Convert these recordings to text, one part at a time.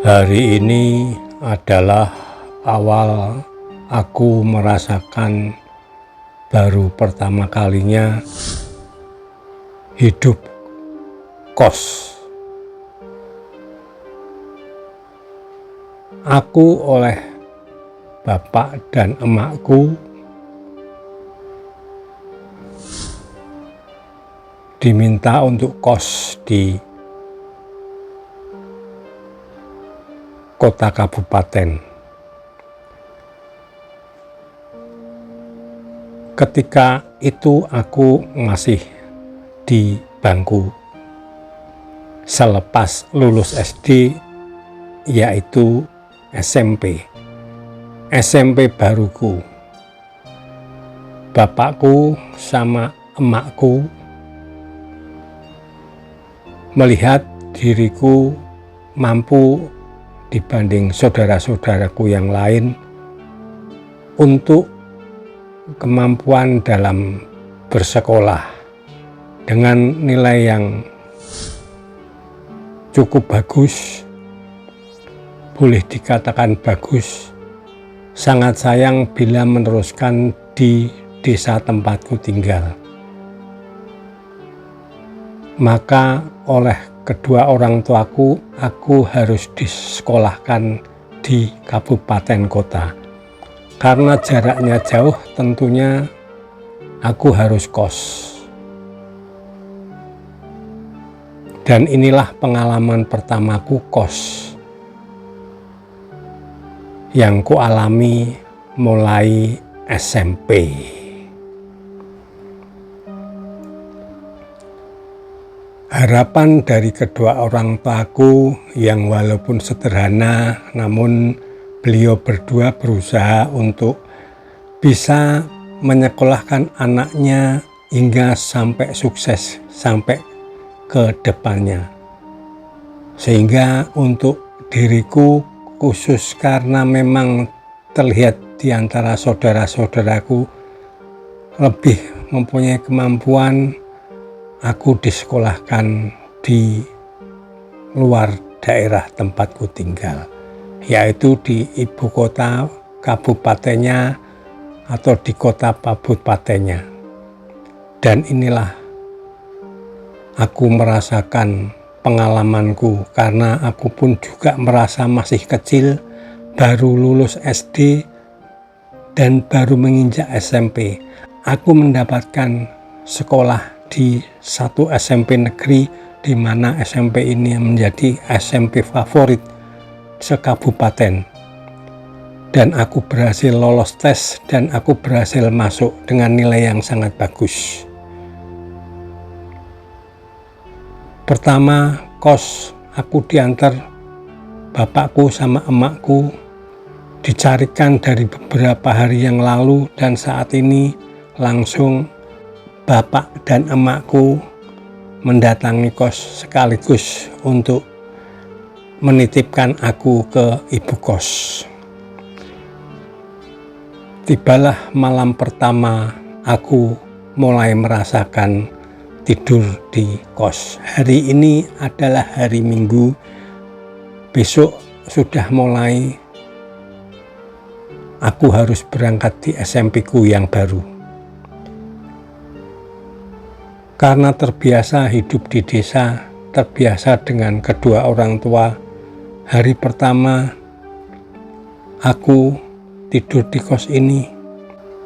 Hari ini adalah awal aku merasakan baru pertama kalinya hidup kos. Aku oleh bapak dan emakku diminta untuk kos di kota kabupaten. Ketika itu aku masih di bangku selepas lulus SD, yaitu SMP baruku. Bapakku sama emakku melihat diriku mampu dibanding saudara-saudaraku yang lain untuk kemampuan dalam bersekolah dengan nilai yang cukup bagus, boleh dikatakan bagus. Sangat sayang bila meneruskan di desa tempatku tinggal. Maka oleh kedua orang tuaku, aku harus disekolahkan di kabupaten kota. Karena jaraknya jauh, tentunya aku harus kos. Dan inilah pengalaman pertamaku kos yang kualami mulai SMP. Harapan dari kedua orang tuaku yang walaupun sederhana, namun beliau berdua berusaha untuk bisa menyekolahkan anaknya hingga sampai sukses, sampai ke depannya. Sehingga untuk diriku khusus, karena memang terlihat di antara saudara-saudaraku lebih mempunyai kemampuan, aku disekolahkan di luar daerah tempatku tinggal, yaitu di ibu kota kabupatennya atau di kota kabupatennya. Dan inilah aku merasakan pengalamanku, karena aku pun juga merasa masih kecil, baru lulus SD dan baru menginjak SMP. Aku mendapatkan sekolah di satu SMP negeri, di mana SMP ini menjadi SMP favorit sekabupaten. Dan aku berhasil lolos tes dan aku berhasil masuk dengan nilai yang sangat bagus. Pertama kos, aku diantar bapakku sama emakku, dicarikan dari beberapa hari yang lalu, dan saat ini langsung bapak dan emakku mendatangi kos sekaligus untuk menitipkan aku ke ibu kos. Tibalah malam pertama aku mulai merasakan tidur di kos. Hari ini adalah hari Minggu, besok sudah mulai aku harus berangkat di SMP ku yang baru. Karena terbiasa hidup di desa, terbiasa dengan kedua orang tua, hari pertama aku tidur di kos ini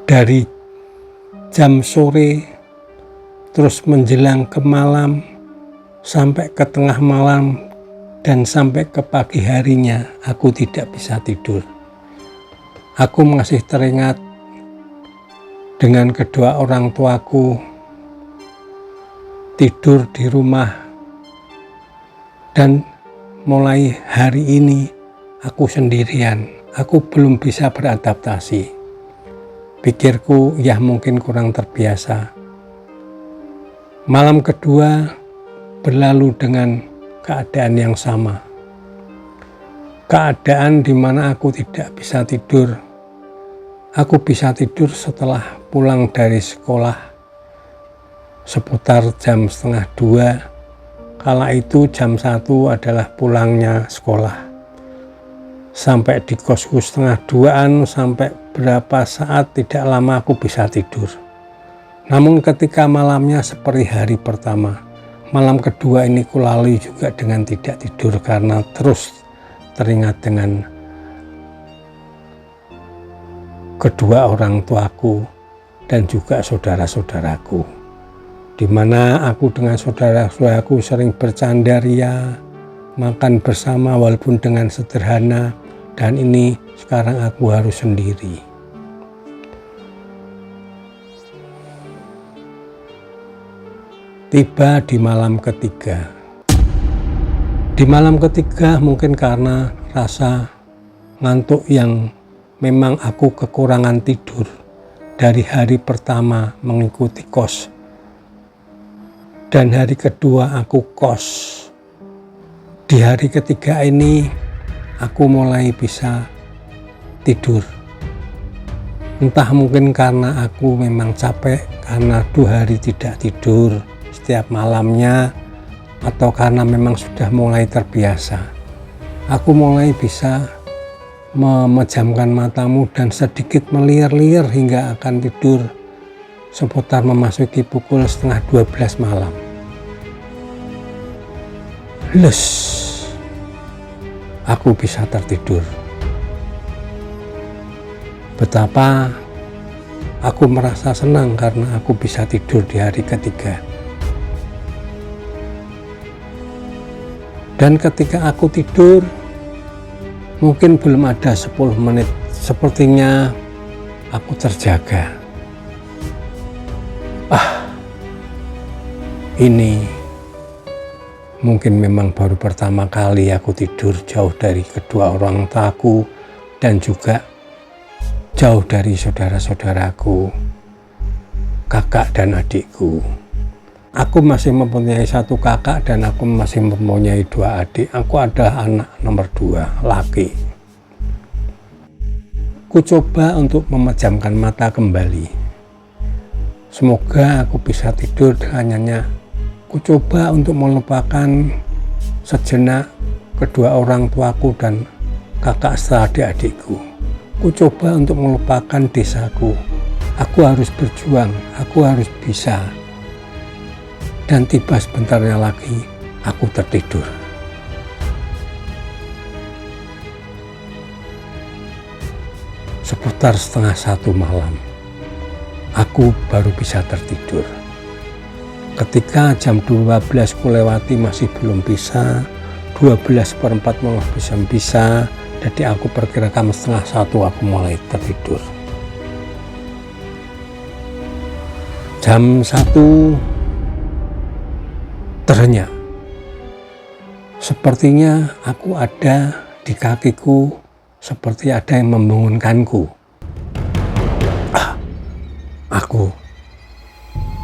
dari jam sore terus menjelang ke malam sampai ke tengah malam dan sampai ke pagi harinya aku tidak bisa tidur. Aku masih teringat dengan kedua orang tuaku tidur di rumah, dan mulai hari ini aku sendirian. Aku belum bisa beradaptasi. Pikirku ya mungkin kurang terbiasa. Malam kedua berlalu dengan keadaan yang sama. Keadaan di mana aku tidak bisa tidur. Aku bisa tidur setelah pulang dari sekolah seputar jam 1:30. Kala itu jam 1 adalah pulangnya sekolah. Sampai di kosku 1:30 sampai berapa saat tidak lama aku bisa tidur. Namun ketika malamnya seperti hari pertama, malam kedua ini kulalui juga dengan tidak tidur karena terus teringat dengan kedua orang tuaku dan juga saudara-saudaraku, di mana aku dengan saudara-saudaraku sering bercanda ria, makan bersama walaupun dengan sederhana, dan ini sekarang aku harus sendiri. Tiba di malam ketiga. Di malam ketiga mungkin karena rasa ngantuk yang memang aku kekurangan tidur dari hari pertama mengikuti kos. Dan hari kedua aku kos. Di hari ketiga ini aku mulai bisa tidur. Entah mungkin karena aku memang capek karena 2 hari tidak tidur setiap malamnya, atau karena memang sudah mulai terbiasa. Aku mulai bisa memejamkan matamu dan sedikit meliar-liar hingga akan tidur seputar memasuki pukul 11:30 malam. Aku bisa tertidur. Betapa aku merasa senang karena aku bisa tidur di hari ketiga. Dan ketika aku tidur, mungkin belum ada 10 menit, sepertinya aku terjaga. Ini mungkin memang baru pertama kali aku tidur jauh dari kedua orang tuaku dan juga jauh dari saudara-saudaraku, kakak dan adikku. Aku masih mempunyai 1 kakak dan aku masih mempunyai 2 adik. Aku adalah anak nomor 2, laki. Ku coba untuk memejamkan mata kembali. Semoga aku bisa tidur dengan nyenyak. Ku coba untuk melupakan sejenak kedua orang tuaku dan kakak serta adik-adikku. Ku coba untuk melupakan desaku. Aku harus berjuang, aku harus bisa. Dan tiba sebentarnya lagi aku tertidur. Seputar 1:30 malam, aku baru bisa tertidur. Ketika jam 12 kulewati masih belum bisa, 12:04 malah bisa, jadi aku perkirakan 1:30 aku mulai tertidur. Jam 1 terhenyak. Sepertinya aku ada di kakiku, seperti ada yang membangunkanku. Aku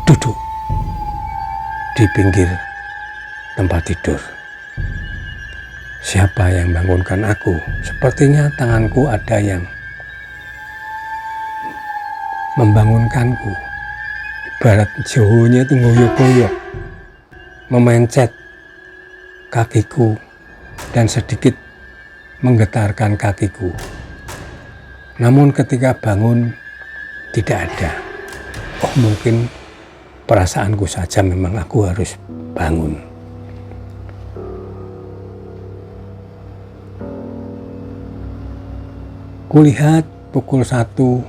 duduk di pinggir tempat tidur. Siapa yang bangunkan aku? Sepertinya tanganku ada yang membangunkanku. Ibarat Jawa-nya itu ngoyok-ngoyok, memencet kakiku dan sedikit menggetarkan kakiku. Namun ketika bangun tidak ada. Mungkin perasaanku saja, memang aku harus bangun. Kulihat pukul 1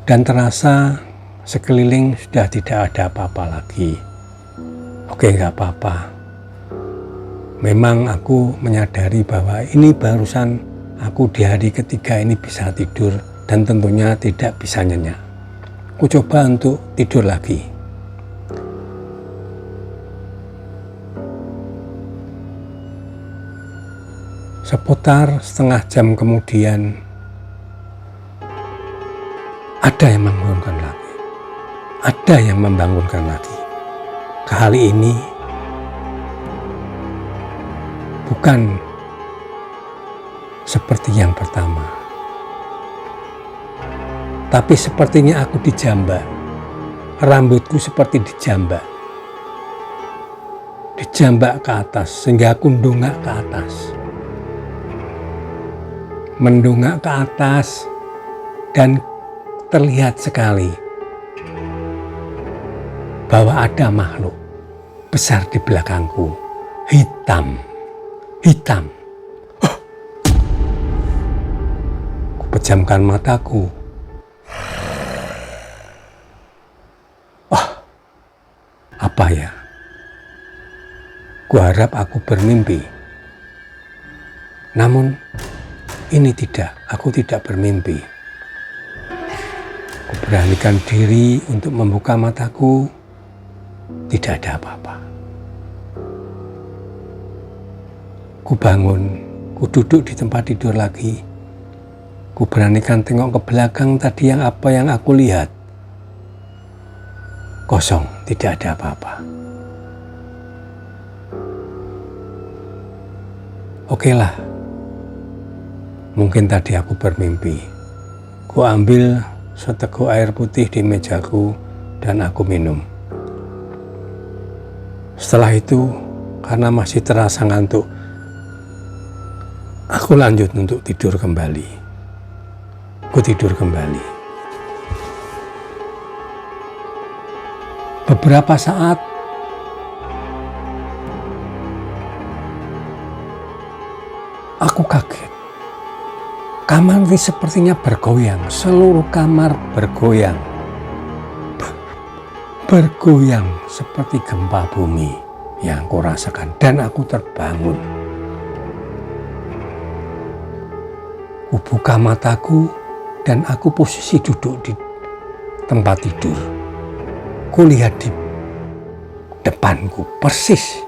dan terasa sekeliling sudah tidak ada apa-apa lagi. Oke, nggak apa-apa. Memang aku menyadari bahwa ini barusan aku di hari ketiga ini bisa tidur dan tentunya tidak bisa nyenyak. Aku coba untuk tidur lagi. Seputar setengah jam kemudian ada yang membangunkan lagi. Ada yang membangunkan lagi. Kali ini bukan seperti yang pertama, tapi sepertinya aku dijambak. Rambutku seperti dijambak ke atas sehingga aku ndongak ke atas. mendongak ke atas dan terlihat sekali bahwa ada makhluk besar di belakangku, hitam. Ku pejamkan mataku. Apa ya? Ku harap aku bermimpi. Namun ini tidak, aku tidak bermimpi. Ku beranikan diri untuk membuka mataku. Tidak ada apa-apa. Ku bangun, ku duduk di tempat tidur lagi. Ku beranikan tengok ke belakang tadi apa yang aku lihat. Kosong, tidak ada apa-apa. Oke lah, mungkin tadi aku bermimpi. Ku ambil seteguk air putih di mejaku dan aku minum. Setelah itu, karena masih terasa ngantuk, aku lanjut untuk tidur kembali. Ku tidur kembali. Beberapa saat aku kaget. Kamar ini sepertinya bergoyang, seluruh kamar bergoyang. Bergoyang seperti gempa bumi yang aku rasakan, dan aku terbangun. Ku buka mataku dan aku posisi duduk di tempat tidur. Ku lihat di depanku persis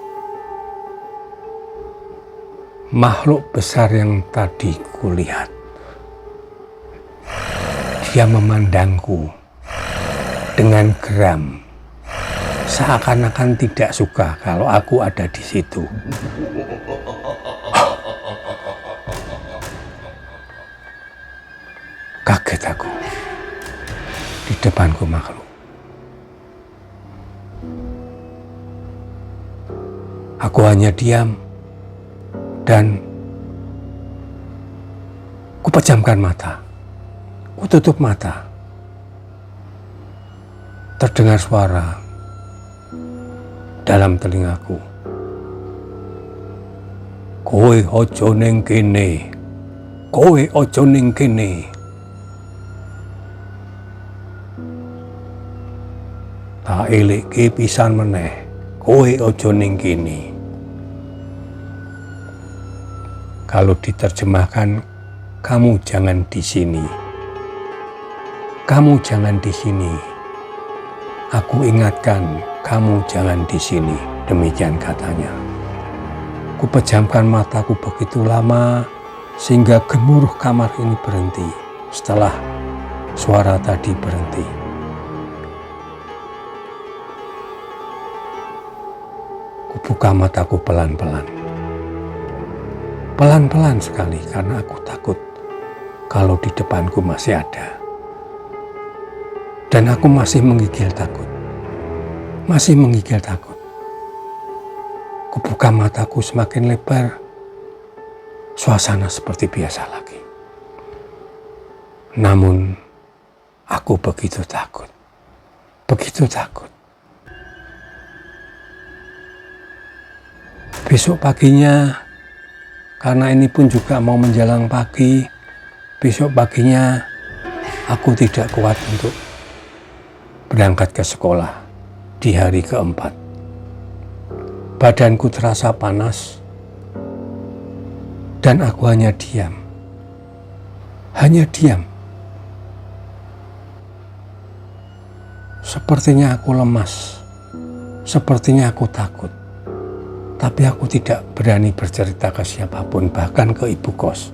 makhluk besar yang tadi ku lihat. Dia memandangku dengan geram, seakan-akan tidak suka kalau aku ada di situ. Kaget aku. Di depanku makhluk. Aku hanya diam dan ku pejamkan mata. Ku tutup mata. Terdengar suara dalam telingaku. Kowe ojo ning kene. Kowe ojo ning kene. Tak eleke pisan meneh. Kowe ojo ning kene. Kalau diterjemahkan, kamu jangan di sini. Kamu jangan di sini. Aku ingatkan, kamu jangan di sini. Demikian katanya. Ku pejamkan mataku begitu lama sehingga gemuruh kamar ini berhenti. Setelah suara tadi berhenti. Ku buka mataku pelan-pelan. Pelan-pelan sekali karena aku takut kalau di depanku masih ada. Dan aku masih menggigil takut. Masih menggigil takut. Ku buka mataku semakin lebar. Suasana seperti biasa lagi. Namun aku begitu takut. Begitu takut. Besok paginya, karena ini pun juga mau menjelang pagi, besok paginya aku tidak kuat untuk berangkat ke sekolah di hari keempat. Badanku terasa panas dan aku hanya diam. Hanya diam. Sepertinya aku lemas. Sepertinya aku takut. Tapi aku tidak berani bercerita ke siapapun, bahkan ke ibu kos.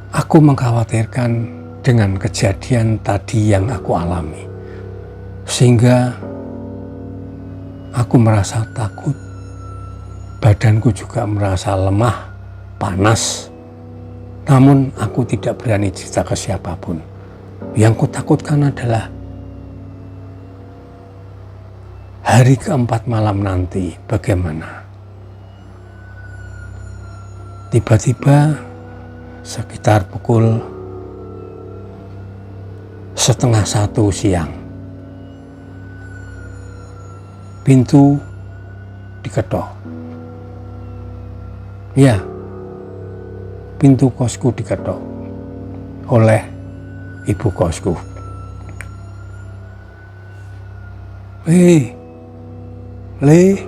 Aku mengkhawatirkan dengan kejadian tadi yang aku alami. Sehingga aku merasa takut. Badanku juga merasa lemah, panas. Namun aku tidak berani cerita ke siapapun. Yang kutakutkan adalah hari keempat malam nanti bagaimana? Tiba-tiba sekitar pukul 12:30 siang, pintu diketok. Ya, pintu kosku diketok oleh ibu kosku. Le,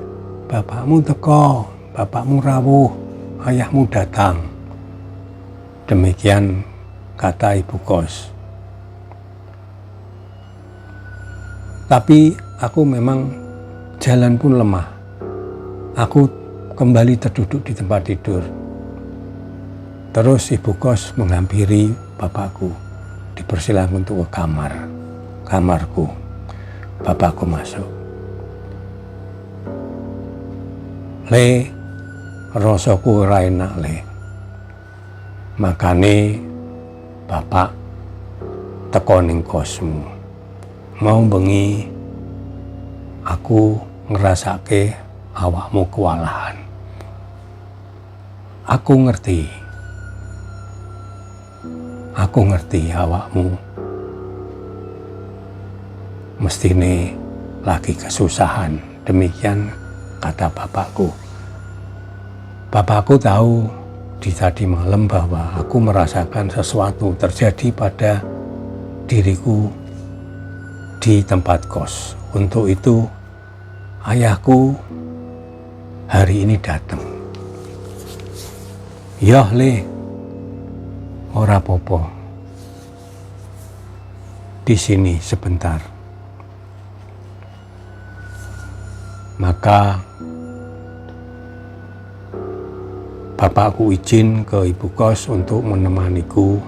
bapakmu teko, bapakmu rawuh, ayahmu datang. Demikian kata ibu kos. Tapi aku memang jalan pun lemah. Aku kembali terduduk di tempat tidur. Terus ibu kos menghampiri bapakku, dipersilakan untuk ke kamarku. Bapakku masuk. Le, rasaku ora enak, Le. Makane bapak teko ning kosmu. Mau bengi aku ngerasake awakmu kewalahan. Aku ngerti awakmu mestine lagi kesusahan. Demikian kata bapakku. Bapakku tahu di tadi malam bahwa aku merasakan sesuatu terjadi pada diriku di tempat kos. Untuk itu ayahku hari ini datang. Ya, Le, ora popo. Di sini sebentar. Maka bapakku izin ke ibu kos untuk menemaniku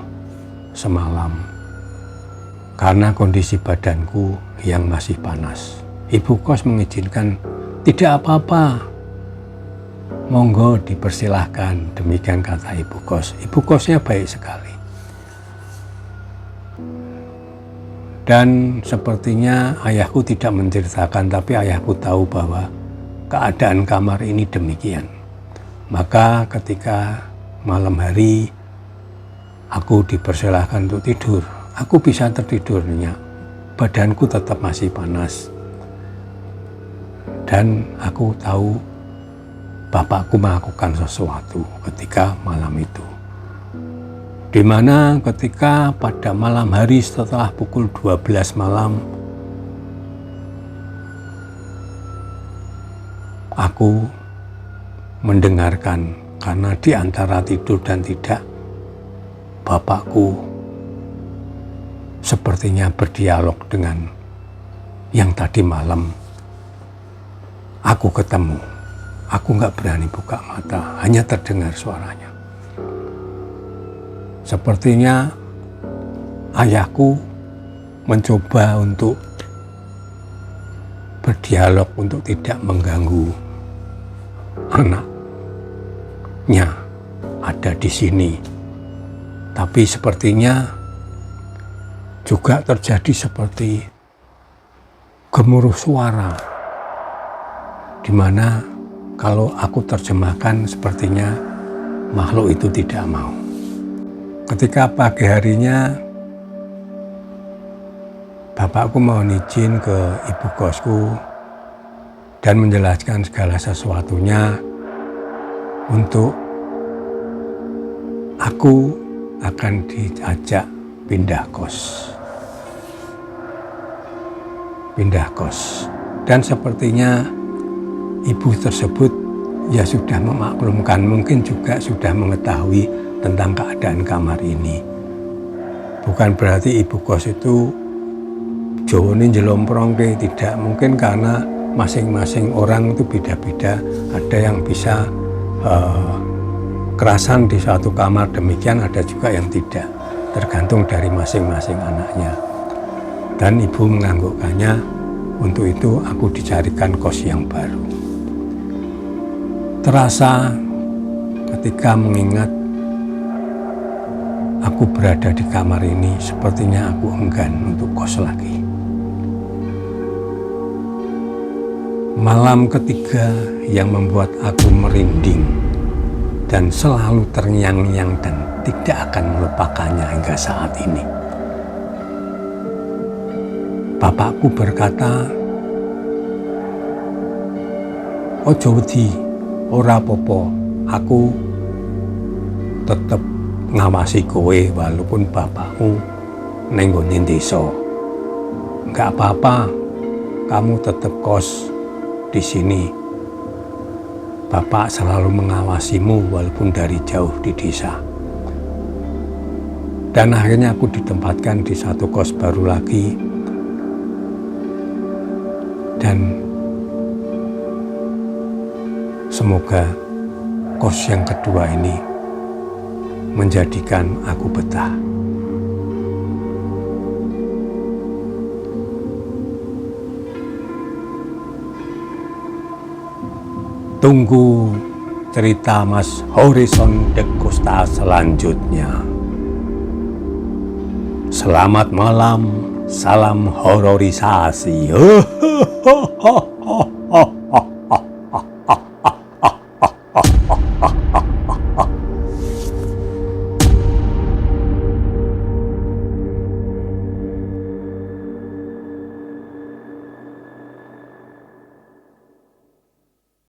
semalam karena kondisi badanku yang masih panas. Ibu kos mengizinkan, tidak apa-apa, monggo dipersilahkan. Demikian kata ibu kos. Ibu kosnya baik sekali. Dan sepertinya ayahku tidak menceritakan, tapi ayahku tahu bahwa keadaan kamar ini demikian. Maka ketika malam hari aku dipersilahkan untuk tidur, aku bisa tertidurnya. Badanku tetap masih panas. Dan aku tahu bapakku melakukan sesuatu ketika malam itu. Di mana ketika pada malam hari setelah pukul 12 malam, aku mendengarkan, karena di antara tidur dan tidak, bapakku sepertinya berdialog dengan yang tadi malam aku ketemu. Aku nggak berani buka mata, hanya terdengar suaranya. Sepertinya ayahku mencoba untuk berdialog untuk tidak mengganggu anaknya ada di sini. Tapi sepertinya juga terjadi seperti gemuruh suara, di mana kalau aku terjemahkan sepertinya makhluk itu tidak mau. Ketika pagi harinya bapakku mohon izin ke ibu kosku dan menjelaskan segala sesuatunya untuk aku akan diajak pindah kos. Dan sepertinya ibu tersebut ya sudah memaklumkan, mungkin juga sudah mengetahui tentang keadaan kamar ini. Bukan berarti ibu kos itu jawone njlomprongke, tidak. Mungkin karena masing-masing orang itu beda-beda. Ada yang bisa kerasan di suatu kamar, demikian ada juga yang tidak. Tergantung dari masing-masing anaknya. Dan ibu menganggukkannya, untuk itu aku dicarikan kos yang baru. Terasa ketika mengingat aku berada di kamar ini, sepertinya aku enggan untuk kos lagi. Malam ketiga yang membuat aku merinding dan selalu terngiang-ngiang dan tidak akan melupakannya hingga saat ini. Bapakku berkata, "Ojo wedi, ora popo, aku tetep ngawasi kowe walaupun bapakmu nenggone desa. Enggak apa-apa, kamu tetep kos di sini. Bapak selalu mengawasimu walaupun dari jauh di desa." Dan akhirnya aku ditempatkan di satu kos baru lagi. Dan semoga kos yang kedua ini menjadikan aku betah. Tunggu cerita Mas Horizon de Costa selanjutnya. Selamat malam, salam hororisasi.